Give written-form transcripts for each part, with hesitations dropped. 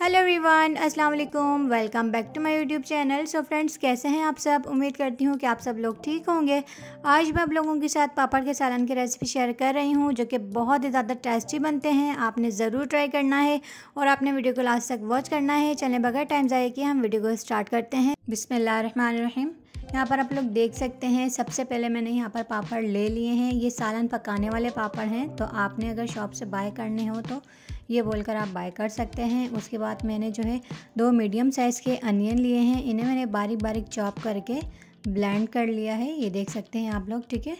Hello everyone, अस्सलाम वालेकुम। Welcome back to my YouTube channel. So friends, कैसे हैं आप सब? उम्मीद करती हूँ कि आप सब लोग ठीक होंगे। आज मैं आप लोगों के साथ पापड़ के सालन की रेसिपी शेयर कर रही हूँ, जो कि बहुत ही ज़्यादा टेस्टी बनते हैं। आपने ज़रूर ट्राई करना है और आपने वीडियो को लास्ट तक वॉच करना है। चलें बगैर टाइम ज़ाया किए हम वीडियो को स्टार्ट करते हैं। बिस्मिल्लाहिर्रहमानिर्रहीम। यहाँ पर आप लोग देख सकते हैं, सबसे पहले मैंने यहाँ पर पापड़ ले लिए हैं। ये सालन पकाने वाले पापड़ हैं, तो आपने अगर शॉप से बाय करने हो तो ये बोलकर आप बाय कर सकते हैं। उसके बाद मैंने जो है 2 मीडियम साइज़ के अनियन लिए हैं। इन्हें मैंने बारीक बारीक चॉप करके ब्लेंड कर लिया है, ये देख सकते हैं आप लोग, ठीक है।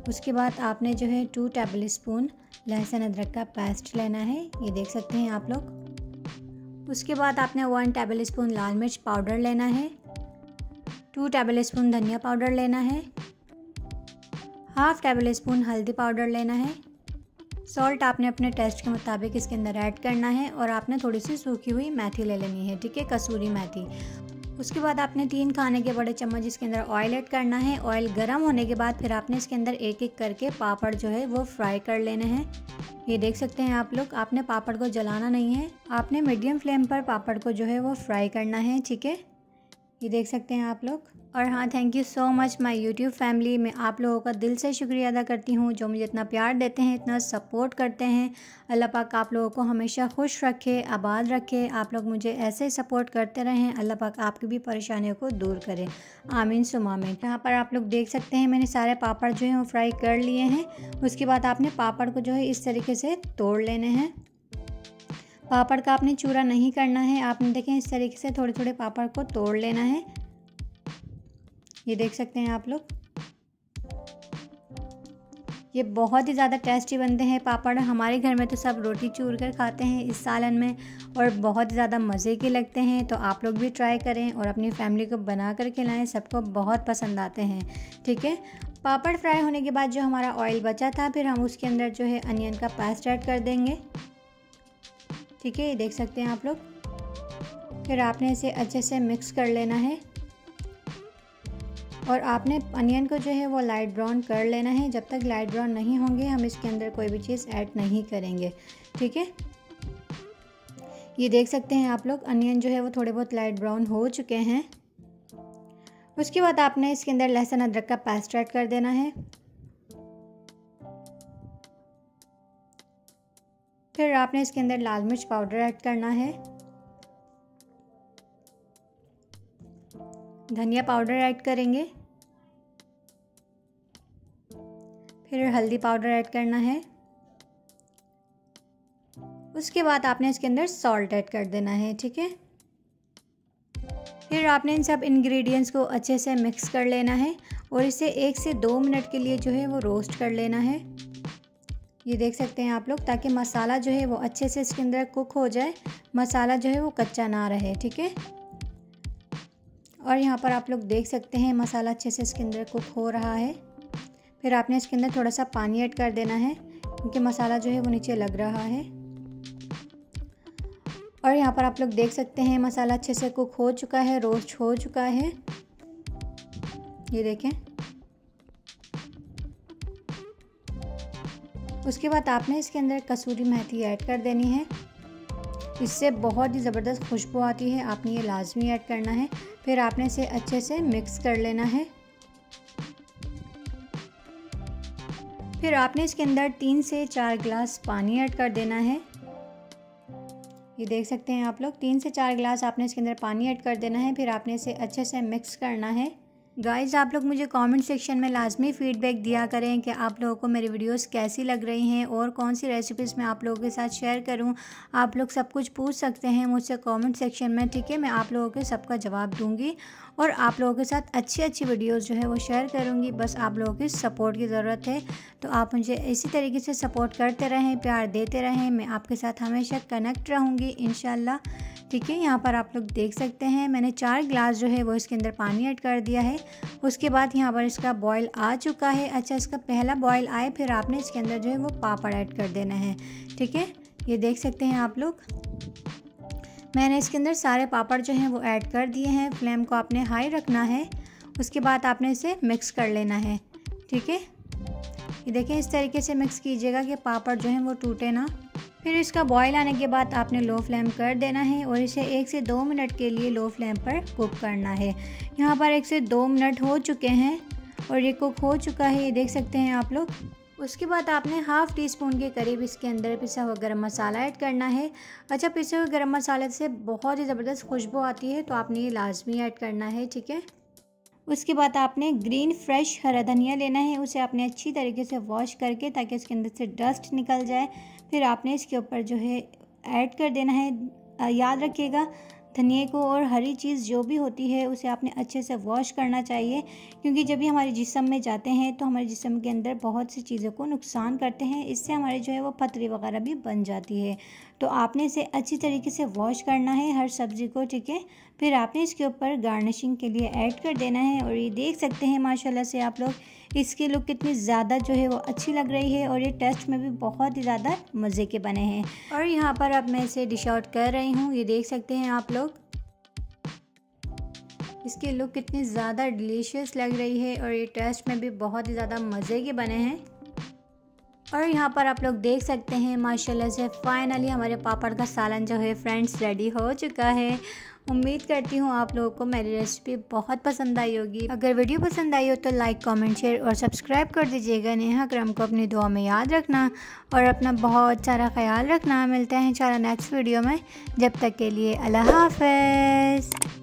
उसके बाद आपने जो है 2 टेबल स्पून लहसुन अदरक का पेस्ट लेना है, ये देख सकते हैं आप लोग। उसके बाद आपने 1 टेबल स्पून लाल मिर्च पाउडर लेना है, 2 टेबल स्पून धनिया पाउडर लेना है, हाफ़ टेबल स्पून हल्दी पाउडर लेना है। सॉल्ट आपने अपने टेस्ट के मुताबिक इसके अंदर ऐड करना है और आपने थोड़ी सी सूखी हुई मेथी ले लेनी है, ठीक है, कसूरी मेथी। उसके बाद आपने 3 खाने के बड़े चम्मच इसके अंदर ऑयल ऐड करना है। ऑयल गर्म होने के बाद फिर आपने इसके अंदर एक एक करके पापड़ जो है वो फ्राई कर लेने हैं, ये देख सकते हैं आप लोग। आपने पापड़ को जलाना नहीं है, आपने मीडियम फ्लेम पर पापड़ को जो है वो फ्राई करना है, ठीक है, ये देख सकते हैं आप लोग। और हाँ, thank you so much my YouTube family. मैं आप लोगों का दिल से शुक्रिया अदा करती हूँ, जो मुझे इतना प्यार देते हैं, इतना सपोर्ट करते हैं। अल्लाह पाक आप लोगों को हमेशा खुश रखे, आबाद रखे। आप लोग मुझे ऐसे सपोर्ट करते रहें, अल्लाह पाक आपकी भी परेशानियों को दूर करे, आमीन सुम आमीन। यहाँ पर आप लोग देख सकते हैं, मैंने सारे पापड़ जो हैं वो फ्राई कर लिए हैं। उसके बाद आपने पापड़ को जो है इस तरीके से तोड़ लेने हैं। पापड़ का आपने चूरा नहीं करना है, आपने देखें इस तरीके से थोड़े थोड़े पापड़ को तोड़ लेना है, ये देख सकते हैं आप लोग। ये बहुत ही ज़्यादा टेस्टी बनते हैं पापड़। हमारे घर में तो सब रोटी चूर कर खाते हैं इस सालन में, और बहुत ही ज़्यादा मज़े के लगते हैं। तो आप लोग भी ट्राई करें और अपनी फैमिली को बना कर खिलाएं, सबको बहुत पसंद आते हैं, ठीक है। पापड़ फ्राई होने के बाद जो हमारा ऑयल बचा था, फिर हम उसके अंदर जो है अनियन का पेस्ट ऐड कर देंगे, ठीक है, ये देख सकते हैं आप लोग। फिर आपने इसे अच्छे से मिक्स कर लेना है और आपने अनियन को जो है वो लाइट ब्राउन कर लेना है। जब तक लाइट ब्राउन नहीं होंगे हम इसके अंदर कोई भी चीज़ ऐड नहीं करेंगे, ठीक है। ये देख सकते हैं आप लोग, अनियन जो है वो थोड़े बहुत लाइट ब्राउन हो चुके हैं। उसके बाद आपने इसके अंदर लहसुन अदरक का पेस्ट ऐड कर देना है। फिर आपने इसके अंदर लाल मिर्च पाउडर ऐड करना है, धनिया पाउडर ऐड करेंगे, फिर हल्दी पाउडर ऐड करना है। उसके बाद आपने इसके अंदर सॉल्ट ऐड कर देना है, ठीक है। फिर आपने इन सब इंग्रेडिएंट्स को अच्छे से मिक्स कर लेना है और इसे 1 से 2 मिनट के लिए जो है वो रोस्ट कर लेना है, ये देख सकते हैं आप लोग, ताकि मसाला जो है वो अच्छे से इसके अंदर कुक हो जाए, मसाला जो है वो कच्चा ना रहे, ठीक है। और यहाँ पर आप लोग देख सकते हैं मसाला अच्छे से इसके अंदर कुक हो रहा है। फिर आपने इसके अंदर थोड़ा सा पानी ऐड कर देना है, क्योंकि मसाला जो है वो नीचे लग रहा है। और यहाँ पर आप लोग देख सकते हैं मसाला अच्छे से कुक हो चुका है, रोस्ट हो चुका है, ये देखें। उसके बाद आपने इसके अंदर कसूरी मेथी ऐड कर देनी है, इससे बहुत ही ज़बरदस्त खुशबू आती है, आपने ये लाजमी ऐड करना है। फिर आपने इसे अच्छे से मिक्स कर लेना है। फिर आपने इसके अंदर 3 से 4 गिलास पानी ऐड कर देना है, ये देख सकते हैं आप लोग। 3 से 4 गिलास आपने इसके अंदर पानी ऐड कर देना है। फिर आपने इसे अच्छे से मिक्स करना है। गाइज़, आप लोग मुझे कमेंट सेक्शन में लाजमी फ़ीडबैक दिया करें कि आप लोगों को मेरी वीडियोस कैसी लग रही हैं और कौन सी रेसिपीज़ मैं आप लोगों के साथ शेयर करूं। आप लोग सब कुछ पूछ सकते हैं मुझसे कमेंट सेक्शन में, ठीक है। मैं आप लोगों के सबका जवाब दूंगी और आप लोगों के साथ अच्छी अच्छी वीडियोस जो है वो शेयर करूंगी। बस आप लोगों की सपोर्ट की ज़रूरत है, तो आप मुझे इसी तरीके से सपोर्ट करते रहें, प्यार देते रहें। मैं आपके साथ हमेशा कनेक्ट रहूँगी इंशाल्लाह, ठीक है। यहाँ पर आप लोग देख सकते हैं मैंने 4 गिलास जो है वो इसके अंदर पानी ऐड कर दिया है। उसके बाद यहाँ पर इसका बॉयल आ चुका है। अच्छा, इसका पहला बॉयल आए फिर आपने इसके अंदर जो है वो पापड़ ऐड कर देना है, ठीक है, ये देख सकते हैं आप लोग। मैंने इसके अंदर सारे पापड़ जो हैं वो ऐड कर दिए हैं। फ्लेम को आपने हाई रखना है। उसके बाद आपने इसे मिक्स कर लेना है, ठीक है। ये देखें, इस तरीके से मिक्स कीजिएगा कि पापड़ जो हैं वो टूटे ना। फिर इसका बॉयल आने के बाद आपने लो फ्लेम कर देना है और इसे 1 से 2 मिनट के लिए लो फ्लेम पर कुक करना है। यहाँ पर 1 से 2 मिनट हो चुके हैं और ये कुक हो चुका है, ये देख सकते हैं आप लोग। उसके बाद आपने हाफ़ टी स्पून के करीब इसके अंदर पिसा हुआ गरम मसाला ऐड करना है। अच्छा, पिसे हुए गरम मसाले से बहुत ही ज़बरदस्त खुशबू आती है, तो आपने ये लाजमी ऐड करना है, ठीक है। उसके बाद आपने ग्रीन फ्रेश हरा धनिया लेना है, उसे आपने अच्छी तरीके से वॉश करके ताकि इसके अंदर से डस्ट निकल जाए। फिर आपने इसके ऊपर जो है ऐड कर देना है। याद रखिएगा धनिए को और हरी चीज़ जो भी होती है उसे आपने अच्छे से वॉश करना चाहिए, क्योंकि जब भी हमारे जिस्म में जाते हैं तो हमारे जिस्म के अंदर बहुत सी चीज़ों को नुकसान करते हैं। इससे हमारे जो है वो पथरी वगैरह भी बन जाती है। तो आपने इसे अच्छी तरीके से वॉश करना है हर सब्ज़ी को, ठीक है। फिर आपने इसके ऊपर गार्निशिंग के लिए ऐड कर देना है और ये देख सकते हैं माशाल्लाह से आप लोग इसकी लुक कितनी ज़्यादा जो है वो अच्छी लग रही है और ये टेस्ट में भी बहुत ही ज़्यादा मज़े के बने हैं। और यहाँ पर अब मैं इसे डिश आउट कर रही हूँ, ये देख सकते हैं आप लोग इसकी लुक कितनी ज़्यादा डिलीशियस लग रही है और ये टेस्ट में भी बहुत ही ज़्यादा मज़े के बने हैं। और यहाँ पर आप लोग देख सकते हैं माशाल्लाह से फाइनली हमारे पापड़ का सालन जो है फ्रेंड्स रेडी हो चुका है। उम्मीद करती हूँ आप लोगों को मेरी रेसिपी बहुत पसंद आई होगी। अगर वीडियो पसंद आई हो तो लाइक, कमेंट, शेयर और सब्सक्राइब कर दीजिएगा। नेहा करम को अपनी दुआ में याद रखना और अपना बहुत सारा ख्याल रखना। मिलते हैं इंशाल्लाह नेक्स्ट वीडियो में, जब तक के लिए अल्लाह हाफ़िज़।